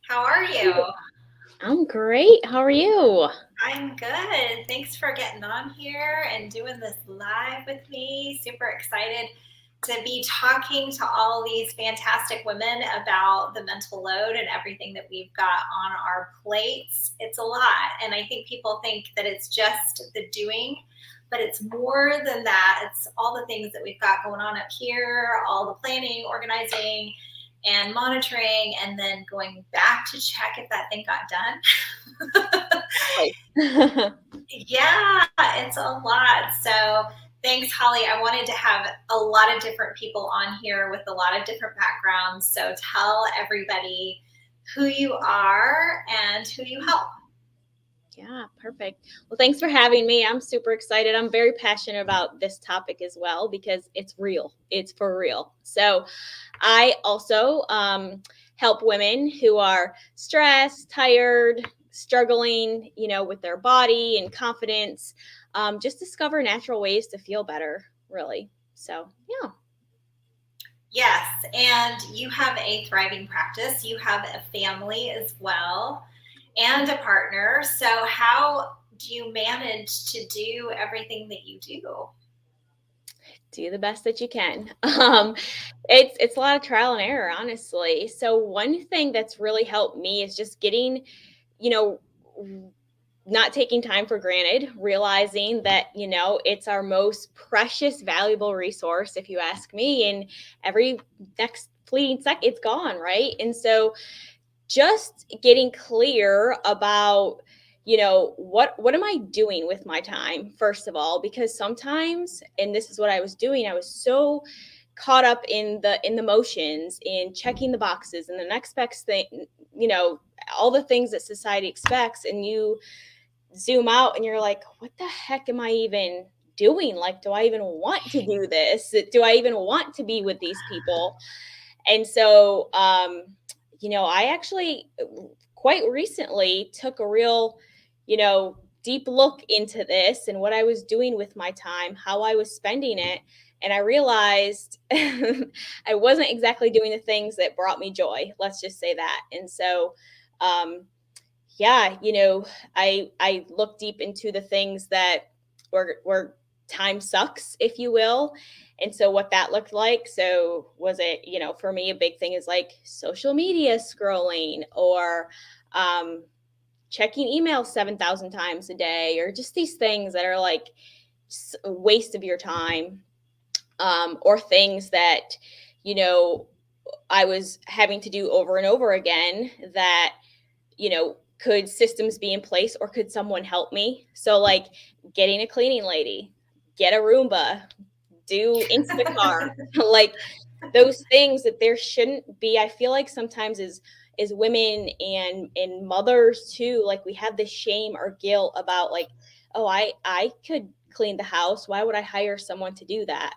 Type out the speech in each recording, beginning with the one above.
How are you? I'm great. How are you? I'm good. Thanks for getting on here and doing this live with me. Super excited to be talking to all these fantastic women about the mental load and everything that we've got on our plates. It's a lot. And I think people think that it's just the doing, but it's more than that. It's all the things that we've got going on up here, all the planning, organizing, and monitoring, and then going back to check if that thing got done. Yeah, it's a lot. So thanks, Holly. I wanted to have a lot of different people on here with a lot of different backgrounds. So tell everybody who you are and who you help. Yeah, perfect. Well, thanks for having me. I'm super excited. I'm very passionate about this topic as well because it's real. It's for real. So, I also help women who are stressed, tired, struggling, with their body and confidence. Just discover natural ways to feel better, really. So, yeah. Yes, and you have a thriving practice. You have a family as well and a partner. So, how do you manage to do everything that you do? Do the best that you can. It's a lot of trial and error, honestly. So one thing that's really helped me is just getting, you know, not taking time for granted, realizing that, it's our most precious, valuable resource, if you ask me. And every next fleeting sec, it's gone, right? And so just getting clear about what am I doing with my time, first of all, because sometimes, and this is what I was doing, I was so caught up in the motions, in checking the boxes and the next best thing, you know all the things that society expects, and you zoom out and you're like, what the heck am I even doing? Like, do I even want to do this? Do I even want to be with these people? And so, I actually quite recently took a real, deep look into this and what I was doing with my time, how I was spending it. And I realized I wasn't exactly doing the things that brought me joy. Let's just say that. And so, um, yeah, I looked deep into the things that were time sucks, if you will. And so what that looked like. So was it, for me, a big thing is like social media scrolling, or um checking email 7,000 times a day, or just these things that are like a waste of your time, or things that, you know, I was having to do over and over again, that could systems be in place, or could someone help me? So, like, getting a cleaning lady, get a Roomba, do Instacart, like those things that there shouldn't be. I feel like sometimes as women and mothers too, like we have this shame or guilt about like, oh, I could clean the house. Why would I hire someone to do that?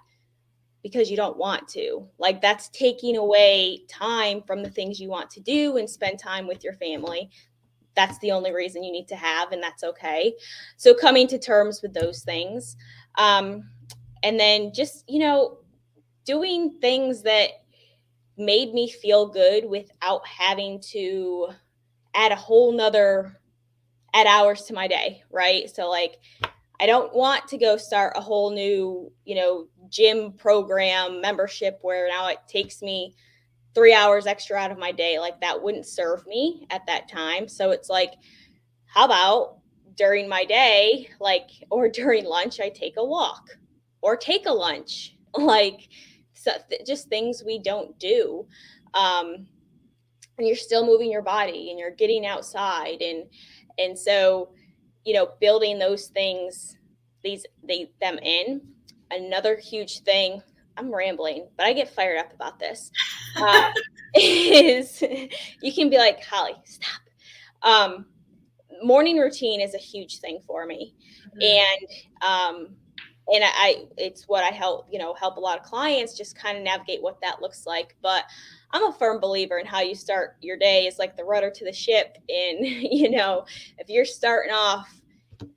Because you don't want to. Like, that's taking away time from the things you want to do and spend time with your family. That's the only reason you need to have, and that's okay. So coming to terms with those things, um, and then just doing things that made me feel good without having to add a whole nother add hours to my day, right? So, like, I don't want to go start a whole new gym program membership where now it takes me 3 hours extra out of my day. Like, that wouldn't serve me at that time. So it's like, how about during my day, like, or during lunch, I take a walk or take a lunch, like, so just things we don't do. Um, and you're still moving your body and you're getting outside, and so, building those things, them in. Another huge thing, I'm rambling, but I get fired up about this, uh, is you can be like, Holly, stop. Um, Morning routine is a huge thing for me, Mhm. and um and I it's what I help a lot of clients just kind of navigate what that looks like. But I'm a firm believer in how you start your day is like the rudder to the ship. And if you're starting off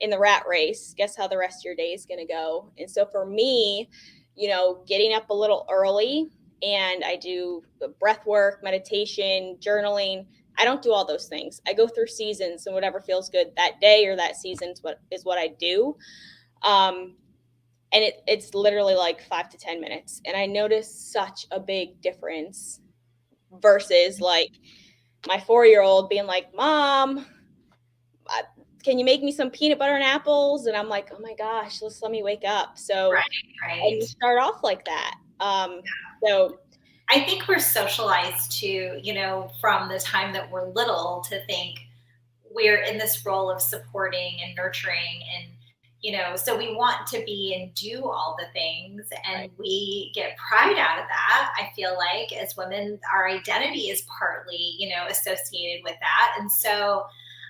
in the rat race, guess how the rest of your day is going to go? And so for me, getting up a little early, and I do breath work, meditation, journaling, I don't do all those things. I go through seasons, and whatever feels good that day or that season is what I do. Um, and it's literally like 5 to 10 minutes, and I noticed such a big difference versus like my 4 year old being like, "Mom, uh, can you make me some peanut butter and apples?" And I'm like, "Oh my gosh, let me wake up." So, Right, and you right. start off like that. So I think we're socialized to, from the time that we're little to think we're in this role of supporting and nurturing and so we want to be and do all the things right, and we get pride out of that. I feel like as women our identity is partly associated with that, and so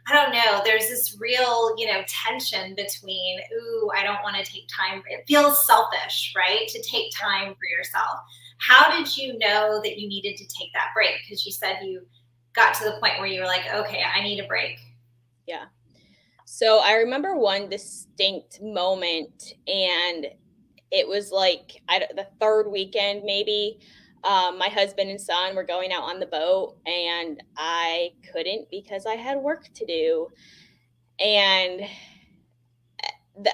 I don't know, there's this real tension between, ooh, I don't want to take time, it feels selfish, right, to take time for yourself. How did you know that you needed to take that break? Because you said you got to the point where you were like, okay, I need a break. yeah. So I remember one distinct moment, and it was like the third weekend, maybe. My husband and son were going out on the boat, and I couldn't because I had work to do. And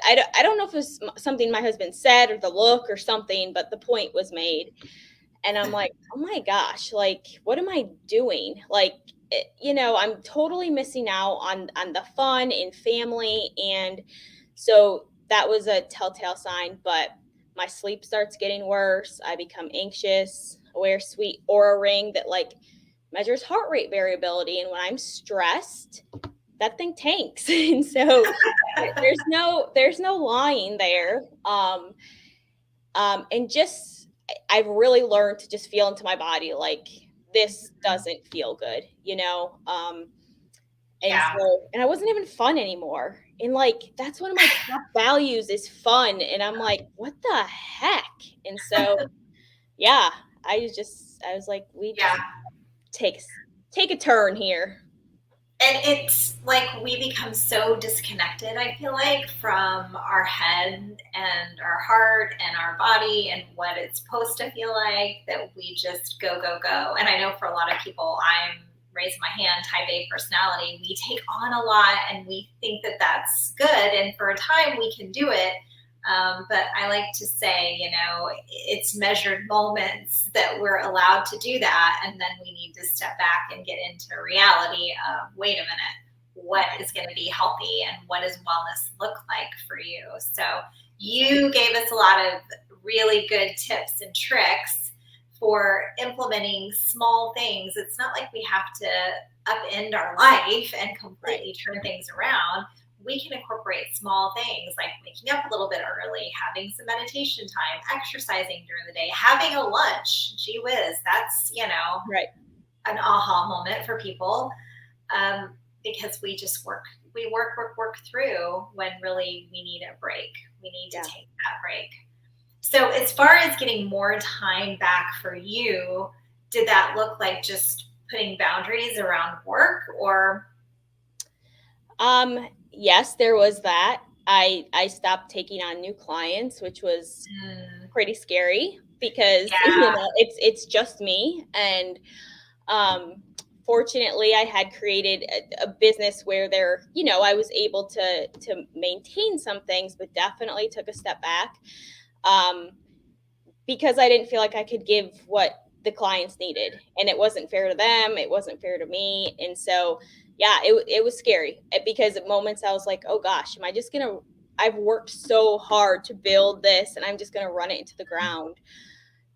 I don't know if it was something my husband said or the look or something, but the point was made. And I'm like, "Oh my gosh, like, what am I doing?" Like, I'm totally missing out on the fun and family, and so that was a telltale sign, but my sleep starts getting worse, I become anxious, I wear a sweet Aura ring that, like, measures heart rate variability, and when I'm stressed, that thing tanks, and so there's no lying there, and just I've really learned to just feel into my body like this doesn't feel good, and Yeah. so and I wasn't even fun anymore. And like that's one of my top values is fun. And I'm like, what the heck? And so yeah, I was like, we Yeah. just take take a turn here. And it's like we become so disconnected, I feel like, from our head and our heart and our body and what it's supposed to feel like that we just go, go, go. And I know for a lot of people, I'm raising my hand, type A personality, we take on a lot and we think that that's good. And for a time, we can do it. But I like to say, it's measured moments that we're allowed to do that. And then we need to step back and get into reality of, wait a minute, what is going to be healthy and what does wellness look like for you? So you gave us a lot of really good tips and tricks for implementing small things. It's not like we have to upend our life and Right. completely turn things around. We can incorporate small things like waking up a little bit early, having some meditation time, exercising during the day, having a lunch. Gee whiz, that's, Right. an aha moment for people, because we just work through when really we need a break. We need to Yeah. take that break. So, as far as getting more time back for you, did that look like just putting boundaries around work or? Yes, there was that. I stopped taking on new clients, which was Mm, pretty scary because, yeah. it's just me. And um fortunately I had created a business where I was able to maintain some things, but definitely took a step back. Um because I didn't feel like I could give what the clients needed, and it wasn't fair to them, it wasn't fair to me. And so yeah, it was scary because at moments I was like, oh gosh, am I just gonna I've worked so hard to build this and I'm just gonna run it into the ground.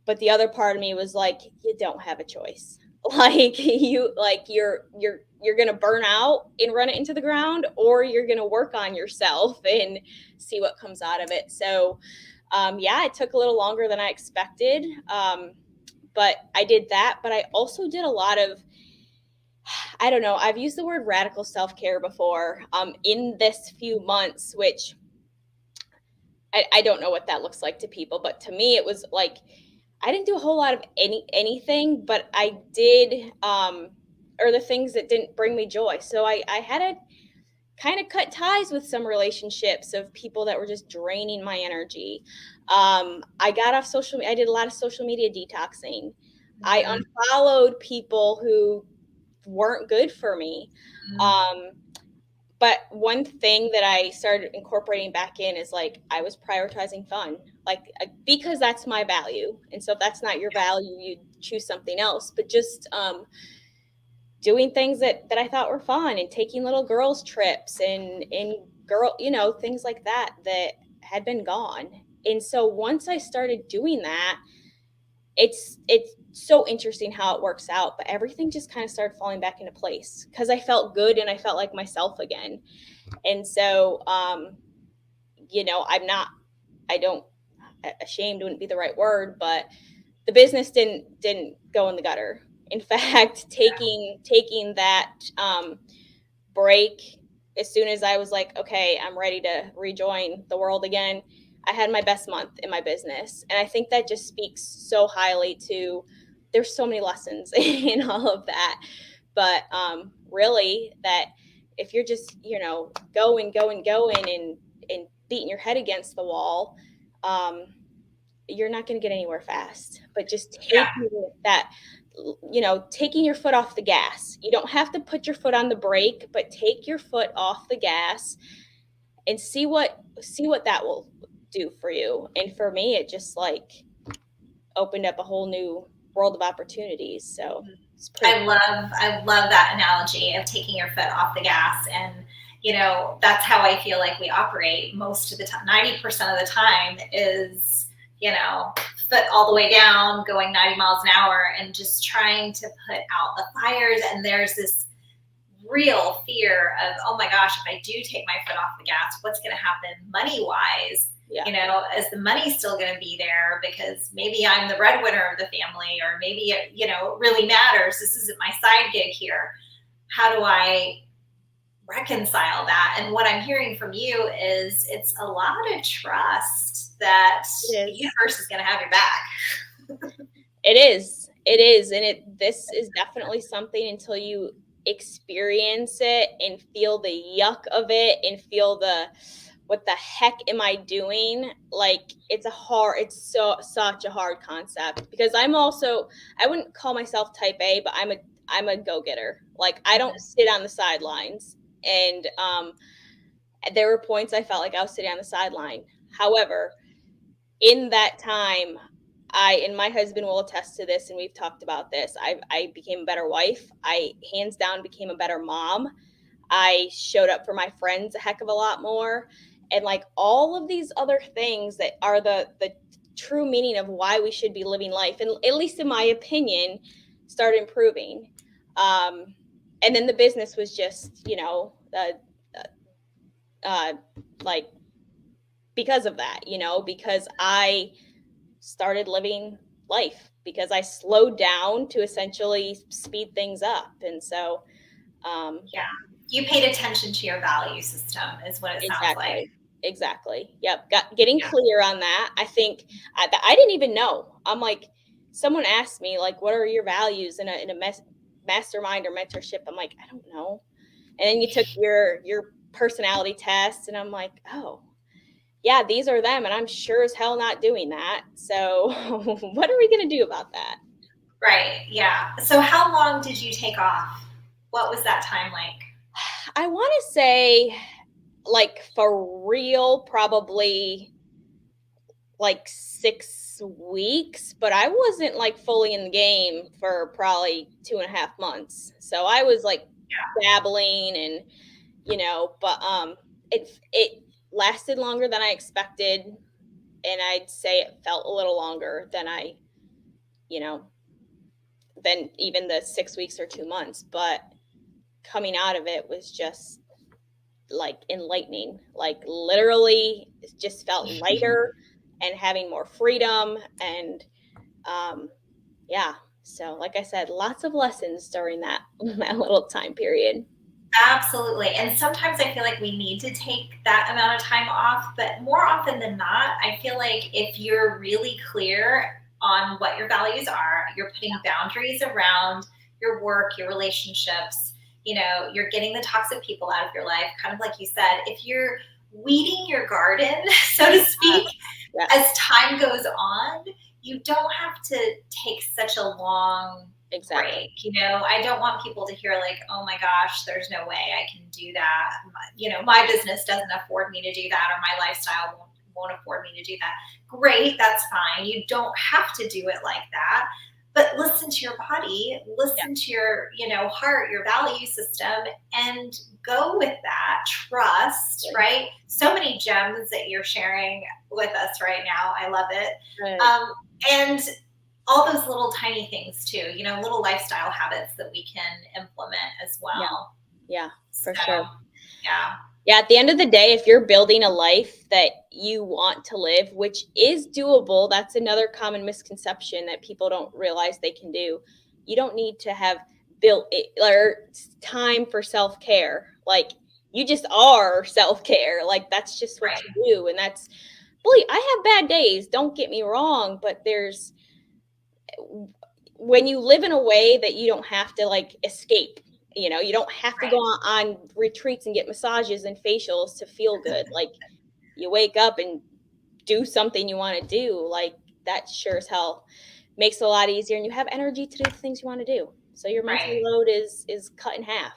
But the other part of me was like, you don't have a choice. Like you're gonna burn out and run it into the ground, or you're gonna work on yourself and see what comes out of it. So yeah, it took a little longer than I expected. But I did that. But I also did a lot of, I don't know, I've used the word radical self care before in this few months, which I don't know what that looks like to people. But to me, it was like I didn't do a whole lot of anything, but I did, or the things that didn't bring me joy. So I had to kind of cut ties with some relationships of people that were just draining my energy. I got off I did a lot of social media detoxing. I Mhm. unfollowed people who weren't good for me. Mhm. Um, but one thing that I started incorporating back in is like I was prioritizing fun, like because that's my value. And so if that's not your value, you choose something else. But just doing things that I thought were fun and taking little girls trips and girl, things like that that had been gone. And so once I started doing that, it's so interesting how it works out, but everything just kind of started falling back into place because I felt good and I felt like myself again. And so I'm not, I don't, ashamed wouldn't be the right word, but the business didn't go in the gutter. In fact, taking that break as soon as I was like, okay, I'm ready to rejoin the world again, I had my best month in my business. And I think that just speaks so highly to, there's so many lessons in all of that. But really, that if you're just, going and beating your head against the wall, um, you're not going to get anywhere fast. But just Yeah. taking that, taking your foot off the gas. You don't have to put your foot on the brake, but take your foot off the gas and see what that will do for you. And for me, it just like opened up a whole new world of opportunities. So it's pretty cool. I love that analogy of taking your foot off the gas. And, that's how I feel like we operate most of the time. 90% of the time is, foot all the way down, going 90 miles an hour and just trying to put out the fires. And there's this real fear of, oh my gosh, if I do take my foot off the gas, what's going to happen money wise? Yeah. Is the money still going to be there? Because maybe I'm the breadwinner of the family, or maybe it really matters. This isn't my side gig here. How do I reconcile that? And what I'm hearing from you is it's a lot of trust that It the is. universe is going to have your back. It is. It is. And this is definitely something until you experience it and feel the yuck of it and feel the what the heck am I doing? Like it's such a hard concept because I wouldn't call myself type A, but I'm a go-getter. Like I don't sit on the sidelines. And there were points I felt like I was sitting on the sideline. However, in that time, and my husband will attest to this, and we've talked about this. I became a better wife. I hands down became a better mom. I showed up for my friends a heck of a lot more, and like all of these other things that are the true meaning of why we should be living life, and at least in my opinion, start improving. And then the business was just, uh, like because of that, because I started living life because I slowed down to essentially speed things up. And so, Yeah. You paid attention to your value system is what it sounds like. exactly, exactly. Yep. Getting Yeah. clear on that. I think I didn't even know. I'm like, someone asked me like, what are your values in a mastermind or mentorship? I'm like, I don't know. And then you took your personality test and I'm like, oh, yeah, these are them, and I'm sure as hell not doing that. So, what are we going to do about that? Right. Yeah. So how long did you take off? What was that time like? I want to say, like, for real, probably like 6 weeks, but I wasn't like fully in the game for probably 2.5 months. So I was like dabbling and, but it lasted longer than I expected. And I'd say it felt a little longer than you know, than even the 6 weeks or 2 months. But coming out of it was just like enlightening. Like literally, it just felt lighter and having more freedom. And um, yeah, so like I said, lots of lessons during that that little time period. Absolutely. And sometimes I feel like we need to take that amount of time off, but more often than not, I feel like if you're really clear on what your values are, you're putting boundaries around your work, your relationships, you're getting the toxic people out of your life, kind of like you said, if you're weeding your garden, so to speak, Yes, as time goes on, you don't have to take such a long Exactly. break. I don't want people to hear like, oh my gosh, there's no way I can do that. My business doesn't afford me to do that, or my lifestyle won't afford me to do that. Great, that's fine. You don't have to do it like that. But listen to your body, Yeah. listen to your, heart, your value system, and go with that. Trust, Good. right? So many gems that you're sharing with us right now. I love it. Good. Um, and all those little tiny things too, little lifestyle habits that we can implement as Yeah. well. Yeah, So, for sure. yeah, Yeah, at the end of the day, if you're building a life that you want to live, which is doable, that's another common misconception that people don't realize they can do. You don't need to have built it or time for self-care. Like you just are self-care. Like that's just what right, you do. And that's boy, I have bad days, don't get me wrong, but there's when you live in a way that you don't have to like escape, you don't have to go right, on retreats and get massages and facials to feel good. Like you wake up and do something you want to do. Like that sure as hell makes it a lot easier and you have energy to do the things you want to do. So your mental right. load is cut in half.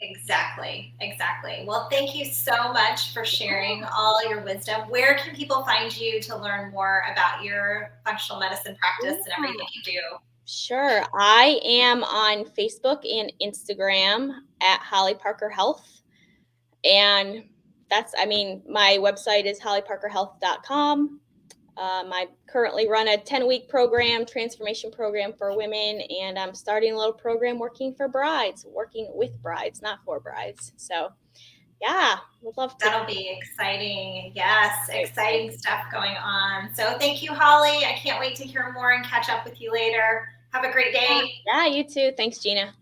Exactly, exactly. Well, thank you so much for sharing all your wisdom. Where can people find you to learn more about your functional medicine practice and Yeah, everything you do? sure. I am on Facebook and Instagram at Holly Parker Health. And my website is hollyparkerhealth.com. I currently run a 10-week program, transformation program for women, and I'm starting a little program working with brides, not for brides. So, yeah, would love to. That'll be exciting. Yes, Very exciting. exciting stuff going on. So thank you, Holly. I can't wait to hear more and catch up with you later. Have a great Yeah, day. yeah, you too. Thanks, Gina.